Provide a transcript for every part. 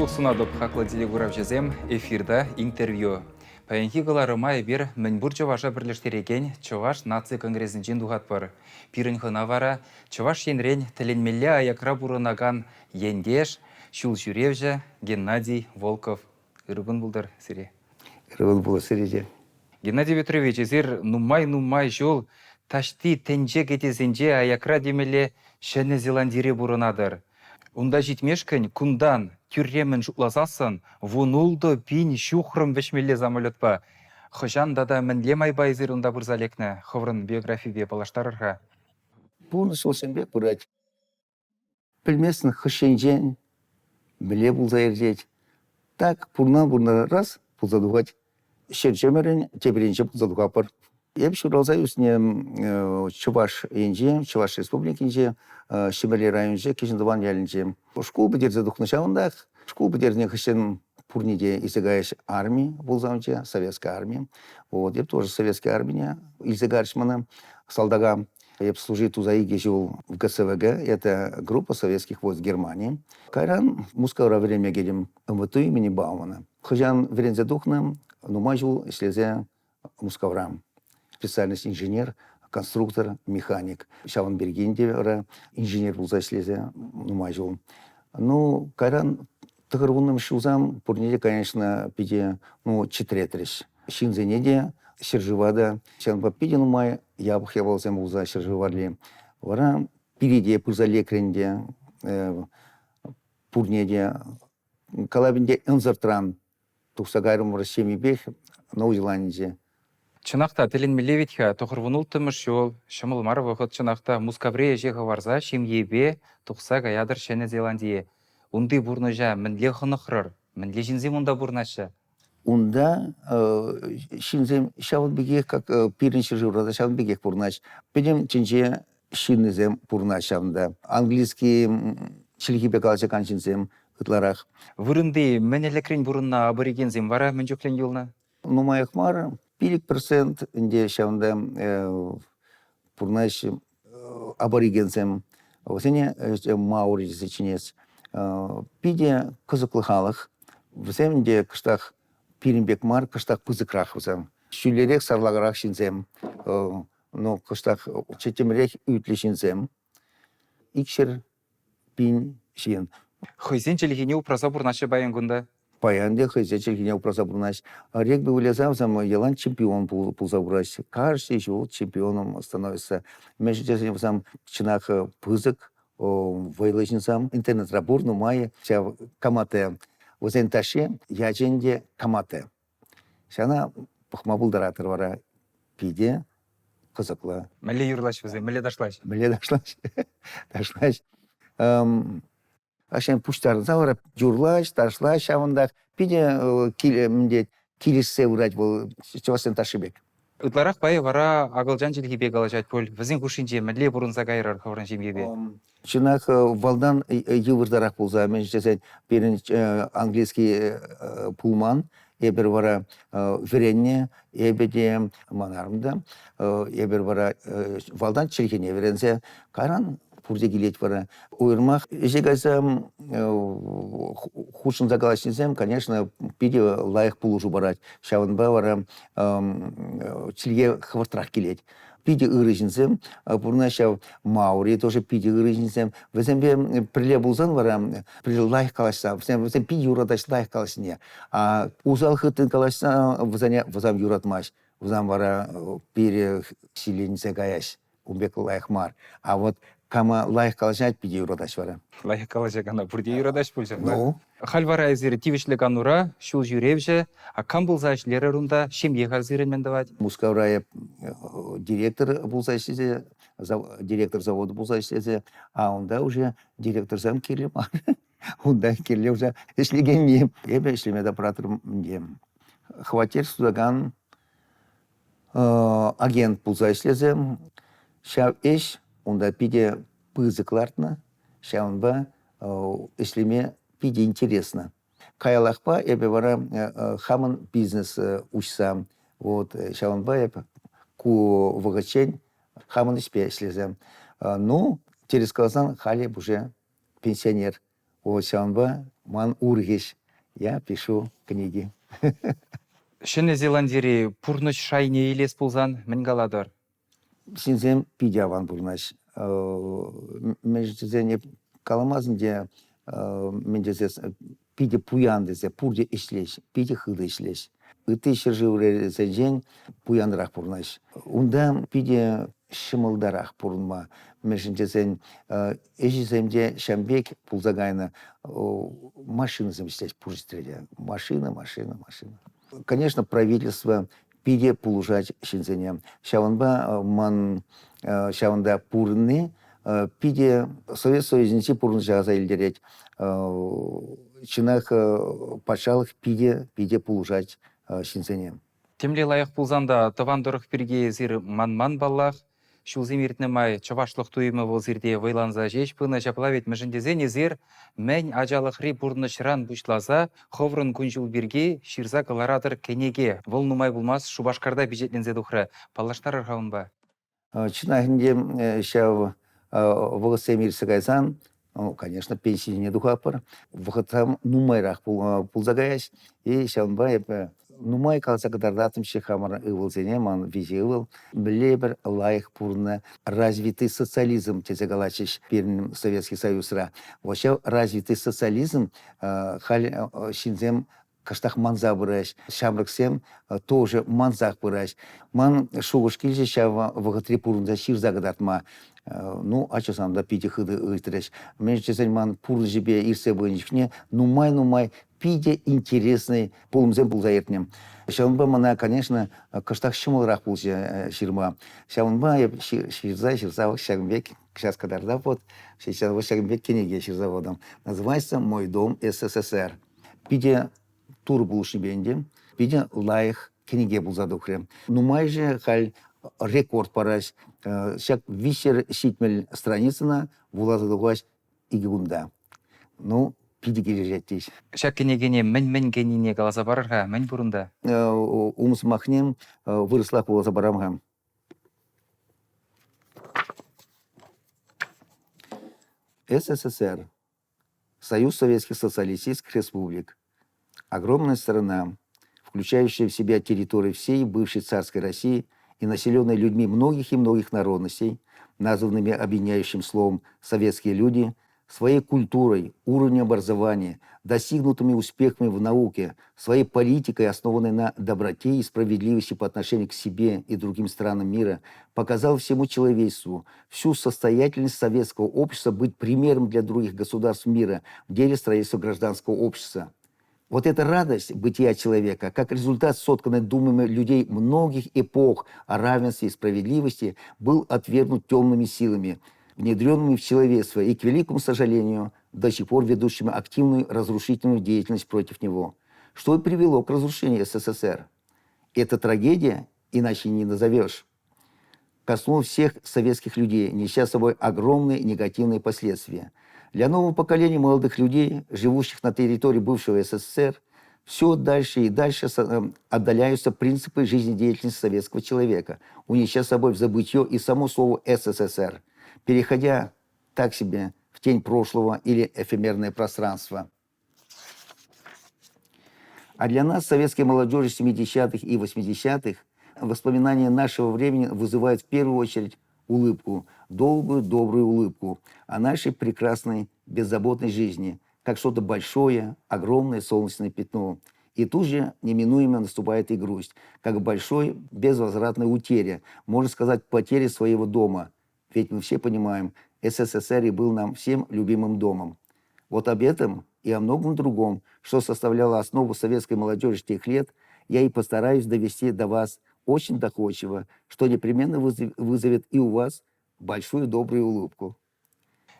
Узлық сунадып хақлы делегурав жезем эфирда интервью. Паянки ғыларымай бір мінбір чываша бірліштереген Чываш нация конгрессін жен дұғат бар. Пирінхына вара Чываш енрен тілінмелі аякра бұрынаган ендеш, шул жүревжі Геннадий Волков. Үрігін бұлдар сире. Үрігін бұлдар сире. Геннадий Петрович, езір нумай жол ташти тенже кетезенже аякра демелі Шәне Зеландире бұрынадыр. Унда житмешкін күндан түрремін жұлазасын, вунулды пин шухрым вешмелі замолетпа. Хыжан дада мінлемай байзыр унда бұрзалекні, хыврын биографиве балаштарырға. Бұны солсенбек бұрад. Білмесін хышенжен, біле бұлзайырдет. Так, бұрна раз бұлзадуғат. Шерчемерін тебіренше бұлзадуға пыр. Еп шуралзай үсіне Чуваш енже, Чуваш республикенже, Шемелі районже, кешіндіван ялінже. Школ бідерзе дұқнышауындақ. Школ бідеріне хышен пурниде изыгайш армии бұлзамже, советская армия. Вот, еп тоже советская армия изыгаршманы салдага. Еп служит узаиге жил в ГСВГ, это группа советских войск Германии. Кайран мускавра время гедем МВТ имени Баумана. Хыжан верензе духна, нумажил слезе мускаврам. Специальность инженер, конструктор, механик. Шаван Бергенде инженер был заслезе, нумажил. Ну, кайран тахарвунным шузам, пурниде, конечно, пиде, четыретриш. Шинзенеде, Серживада, шан папиде нумай, ябах ябалзем уза Серживадли. Вара пириде пурзалекренде, пурнеде, калабинде энзартран, тухсагайрым Россиями бех, Новой Зеландии. Чынақта тілін милевитха тоқырвынул тымыш жол, шымыл мар вақыт чынақта мускаврея жеға варза шем ебе тұқса гаядыр Шәне Зеландия. Унды бұрныжа мінле хынықрыр, мінле жінзем унда бұрнашы. Унда шинзем шават бегех, как пирничер журада шават бегех бұрнаш. Педем ченче шинзем бұрнаш шавында. Английский шілхипе калача канчинзем ытларах. Вырынды мінелекрен бұрынна аборигензем вара мін жоклен елна? Нумаях мар 50% инде шавында бұрнаш аборигензем. Васене маури зачинец. Пиде кызыклы халық. Васенде кыштах пиринбек мар, кыштах пызыкрах васем. Шүлерек сарлагарах шинзем. Но кыштах четемрек үтлі шинзем. Икшер пин шин. Хойзен челгене упраза бұрнашы баянгунда? Паянде хойзен челгене упраза бұрнаш. Рек бы вылезавзам, елан чемпион пулза бұраш. Каждый жыл чемпионом становится. Между тем, васам чинах пызык, вайлышынсам, интернет-рабур, ну мае, вся камате. Васен таше, яженде камате. Шана пахмабулдаратыр вара пиде, кызыклы. Мәле юрлаш вазе, мәле дашлаш? Мәле дашлаш. Дашлаш. Ашен пуштар завара юрлаш, ташлаш, шавындақ. Пиде килиссе урать был, чевасен ташибек. Ытларақ байы вара ағылжан желгебе қалажат пөл. Візен күшінже мәле бұрынса қайырар қавран жемгебе. Чинах валдан ювырдарақ болса, мен жесен берін английский пулман, ебір вара веренне, ебеде манарымда, ебір вара валдан челхене веренсе, каран пурде келет вара. Уйырмақ, ежегайсам худшын загалашнезем, конечно, пиде лайық пулужу барать. Шаванба вара челге хвыртрақ келет. Пиде ырыжынсем, бұрнаша маури, тоже пиде ырыжынсем. Візембе приле бұлзан вара, приле лайық қалашса, візем пиде юрадаш лайық қалашыне. Узал хыттын қалашса, візам юратмаш. Візам вара пире силенсе гаяш, умбек лайық мар. А вот кама лайық қалашат пиде юрадаш вара. Лайық қалашак ана бұрде юрадаш пөлсен. Ну? Хальвара әзірі тивішлік анура, шул жүревжі, а кам бұлза ішлері рунда, шемге қарзырын мен давад? Мускаврая директор бұлза ішлезе, директор завода бұлза ішлезе, а онда уже директор зам келем. Онда келе уже ішлеген мем. Ебе ішлемеді аппаратор мем. Хватер судаган агент бұлза ішлезе, шав еш, онда пиде пызыклартна, шавынба ішлеме пиде интересно. Каялахпа, ебе вара хаман бизнес учсам. Вот, шаванба ебе ку вагачень хаман испе слезем. Ну, через Казан халеб уже пенсионер. Вот шаванба ман ургеш. Я пишу книги. Шене Зеландире пурныш шайне илес пулзан мін галадыр. Синзем пидяван бурнаш. Междезене каламазын де мендезес пиде пуян дезе пурде ишлеш, пиде хыды ишлеш. Ыты шерживре зен пуянрах бурнаш. Унда пиде шымылдарах бурнма. Междезен эжиземде шамбек пулзагайна машина заместить пурстреля. Машина. Конечно, правительство пиде пулужать шинзене. Шаванба ман шаванда пурны пиде Совет Союзничи пурнжаза илдереть. Чинах пачалых пиде пулужать шинзене. Темле лайық пулзанда тавандырық бірге зір ман баллах, шул земиртне май чавашлық туйымы бұл зірде вайланза жеш пына жаплавет мәжіндезен зір мән ажалық ри пурнышран бұшлаза, ховрын күнжіл бірге ширза каларадыр кенеге. Вол нумай булмас шубашкарда бюджетлензе духры. Палаштар архаун ба? Чинахинде шав вғысемир сагайсан, конечно, пенсии не духапар. Вғытам нумайрах пулзагаяш, и шавнба нумай калса кадардатым шехамара ывылзене ман визе ывыл. Блебер лайх пурна развитый социализм тезегалачиш пернем Советский Союзра. Вошел развитый социализм халь шинзем каштах манза быраш, шамраксем тоже манзах быраш. Ман шугушкильже шава вгатри пурнза ширза гадатма. Ну, а что сам да пити хыды ыйтреш. Меньше ман пурнжибе ирсе бынчикне, нумай пиде интересный пулмзем пулзаертнем. Шаунба мана, конечно, каштах шимулрах пулзе ширма. Шаунба ширза шагмбек, сейчас кадарда вот, сейчас шагмбек кенеге ширзаводом. Называется «Мой дом СССР». Пиде тур булшибенде, пиде лайх кенеге пулзадухре. Нумай же халь рекорд параш. Шак висер ситмель страницына вулазадугаш игунда. Ну, пиде кележеттейш. Шак кенегене мін кенене галаса барырға мін бұрында? Умс махнем вырослах вулаза барамға. СССР. Союз Советских Социалистических Республик. Огромная страна, включающая в себя территории всей бывшей царской России и населенной людьми многих и многих народностей, названными объединяющим словом «советские люди», своей культурой, уровнем образования, достигнутыми успехами в науке, своей политикой, основанной на доброте и справедливости по отношению к себе и другим странам мира, показал всему человечеству всю состоятельность советского общества быть примером для других государств мира в деле строительства гражданского общества. Вот эта радость бытия человека, как результат сотканной думами людей многих эпох о равенстве и справедливости, был отвергнут темными силами, внедренными в человечество и, к великому сожалению, до сих пор ведущими активную разрушительную деятельность против него. Что и привело к разрушению СССР. Эта трагедия, иначе не назовешь, коснулась всех советских людей, неся с собой огромные негативные последствия. Для нового поколения молодых людей, живущих на территории бывшего СССР, все дальше и дальше отдаляются принципы жизнедеятельности советского человека, унеся с собой в забытье и само слово СССР, переходя так себе в тень прошлого или эфемерное пространство. А для нас, советской молодежи 70-х и 80-х, воспоминания нашего времени вызывают в первую очередь улыбку, долгую, добрую улыбку о нашей прекрасной, беззаботной жизни, как что-то большое, огромное солнечное пятно. И тут же неминуемо наступает и грусть, как большой, безвозвратной утере, можно сказать, потеря своего дома. Ведь мы все понимаем, СССР и был нам всем любимым домом. Вот об этом и о многом другом, что составляло основу советской молодежи тех лет, я и постараюсь довести до вас очень доходчиво, что непременно вызовет и у вас большую добрую улыбку.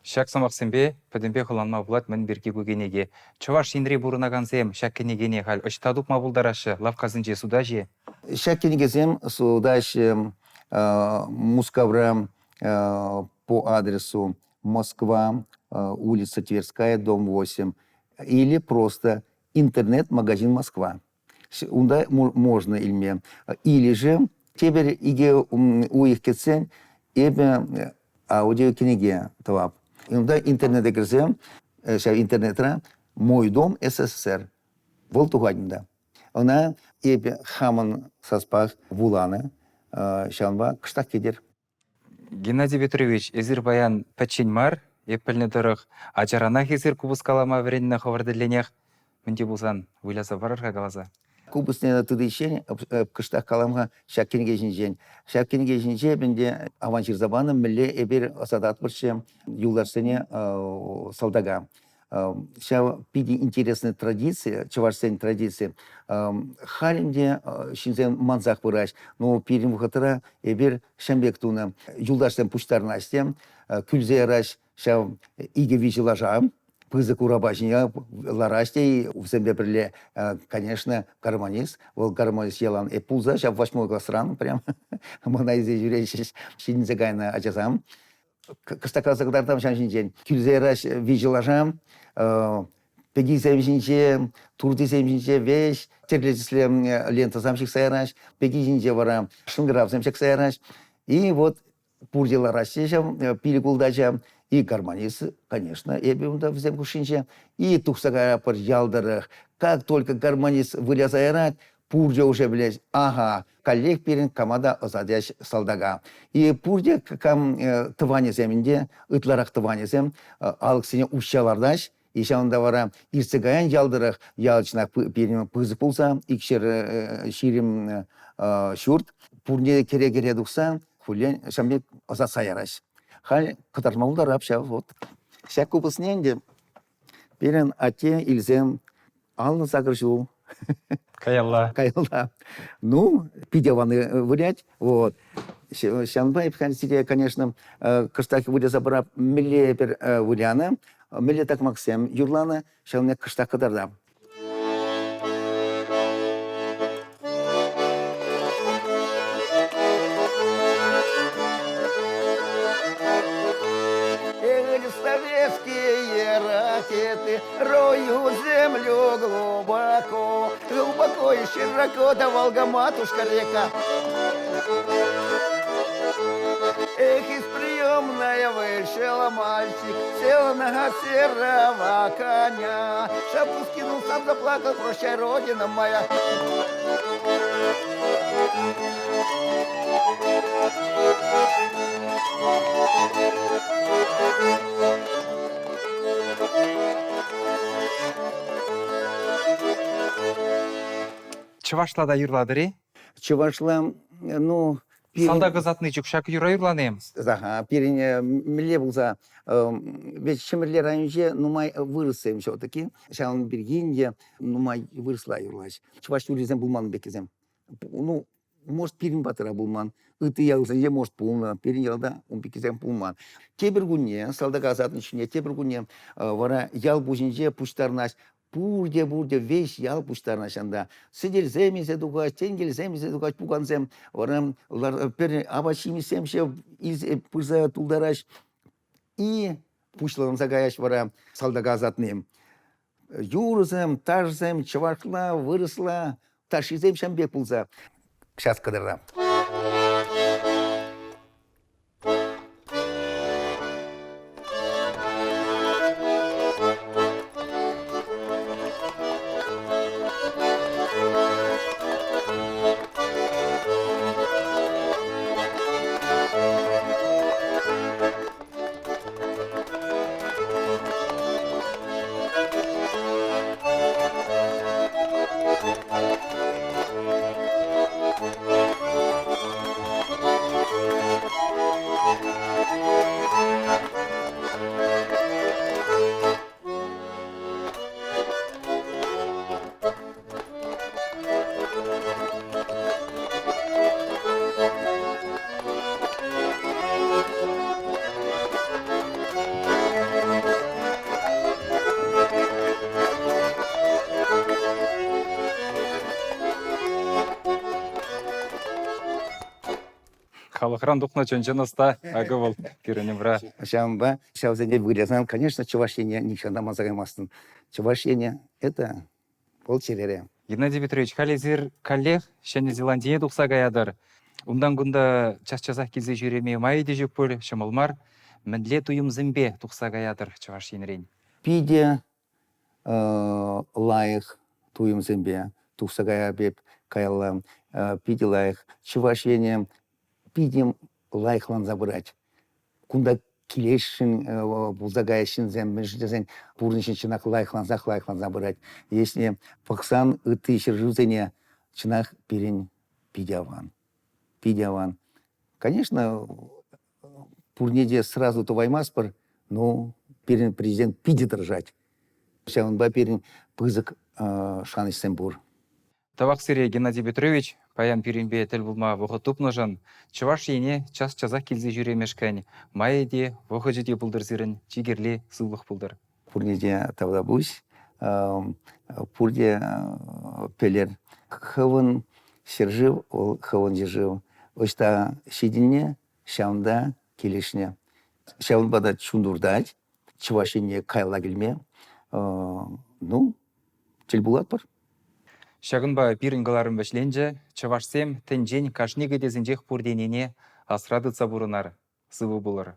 Шак самақсынбе, пөдімбе құланма бұлат мін берке көгенеге. Чаваш индре бұрынағанзем, шак кенегене қал, ұштадук ма бұлдарашы, лавказын же суда же? Шак кенегезем суда же Мускавра по адресу Москва, улица Тверская, дом 8, или просто интернет-магазин Москва. Можно ильме. Или же теперь иге у их кецен эбе аудиокниге тавап. Иногда интернет-экрезем, интернетра «Мой дом СССР». Вол тугадында. Она эпе хамын саспах вуланы, шанба кыштак кедер. Геннадий Петрович, эзир баян пәтчен мар, еппілні дұрық, ачарана хезір кубыскалама вереніне ховарделенех, мінде болсан, ойласа барырға қаласа. Кубысне тыдыйшен кыштак каламга шаккенге жинжен. Шаккенге жинже бенде аванчир забаны милле эбер асадат бірші юларсене салдага. Сейчас пиди интересные традиции, чувашские традиции. Халинде шинзен манзах выращ, но пирим вхатыра эбер шамбек туна юлдаштен пуштарнастем, күлзе раш, сейчас иге вичи лажам, пызы курабашня ларасте, в земле приле, конечно, гармонист, вот гармонист елан и пуза, сейчас 8 класс рано прям, мона из юречись, шинзе гайна ачасам. Кыстака загдардан шаншинчен, күлзе раш вичи лажам, пеги земшинче, турди земшинче вещь, терлечесле лента замшик сайраш, пеги жинче вара шунграв замшик сайраш. И вот пурдела растежа, перекулдача, и гармонист, конечно, эбиунда в земку шинче, и тухсагая пар ялдарах. Как только гармонист вылезает, пурде уже, блядь, ага, коллег перен команда озадящ салдага. И пурде кам тыване земінде, ытларах тыване зем, алыксыне ущалардаш, и шаунда вара ирцегаян ялдырах ялчнак перен пызы пулса, икшер ширим шурт, пурне кере-кере дукса, хулен шамбек озат саяраш. Халь катармаулдар апша, вот. Ша купысненде, перен ате илзем алны загржу. Каялла. Кайла. Ну, пидеваны вылять, вот. Шанбай, конечно, кыштаки выля забрав милле пер выляна, милле так максим юрлана, шанне кыштак кадарда. Советские ракеты роют землю глубоко, глубоко и широко, да Волга-матушка река. Эх, из приемная вышел мальчик, сел на серого коня, шапку скинул, сам заплакал, прощай, родина моя. Чывашлада юрладыри? Чувашла, ну... Салда кызатны чукшак юра юрланем. Ага, перене миле булза, ведь чемерлер районже, ну май вырысым все-таки, сейчас он бергинде, ну май выросла юрлась. Чуваш юризем булман бекизем. Ну, может перин батыра булман, ыты ялзенже может пулна, перин ялда он бекизем пулман. Тебергуне, салда казатны чине, тебергуне, вара ял бужинже пуштарнаш, бурде весь ял пуштарнашанда. Сидел земизе дугаш, тенгел земизе дугаш пуганзем, варам пер абачими семше из пырза тулдараш. И пушларам загаяш вара салдагазатным. Юрзем, тажзем, чавашла, выросла, ташизем шамбек пулза. Сейчас кадрда. Халықран дұқна чөнченоста агывыл киренебра. Шамба, сейчас за ней вырезан. Конечно, чувашение никогда мазагаймастын. Чувашение — это полчерере. Геннадий Петрович, халезир коллег, шәне Зеландия дұқса гаядыр. Ундан гунда час-часақ кезе жүреме майды жүк пөл, шымылмар, мінле туйым зімбе дұқса гаядыр чуваш енрен. Пиде лайых туем зембе, тухсагая беп кайла пиди лайых, чувашене пидим лайхлан забрать. Кунда килешин бузагайшин зембешин пурнишин чинах лайхлан забрать. Если паксан ты шержузене чинах перень пидяван. Конечно, пурнеде сразу то ваймаспор, но перед президент пиди дрожать. Он ба перед пызык шаныш сембур. Тавак сире Геннадий Петрович, паян пиринбе тел булма вохотуп ножан, чуваш ене час чаза килзе жүремешкән, майеде вохожеде булдыр зирен, чигерле сыллық булдыр. Пурнеде тавдабусь, пурде пелер хывын сержив, хывын жежив. Очта шидине, шаунда келешне. Шаун бада чундурдать, чувашине кайла келме. Ну, тел булат бар. Шагынба пирингаларын бәшленже, чавашсем тенжен кашнеге дезінжех пурденене асрады цабурынар, сывы булыр.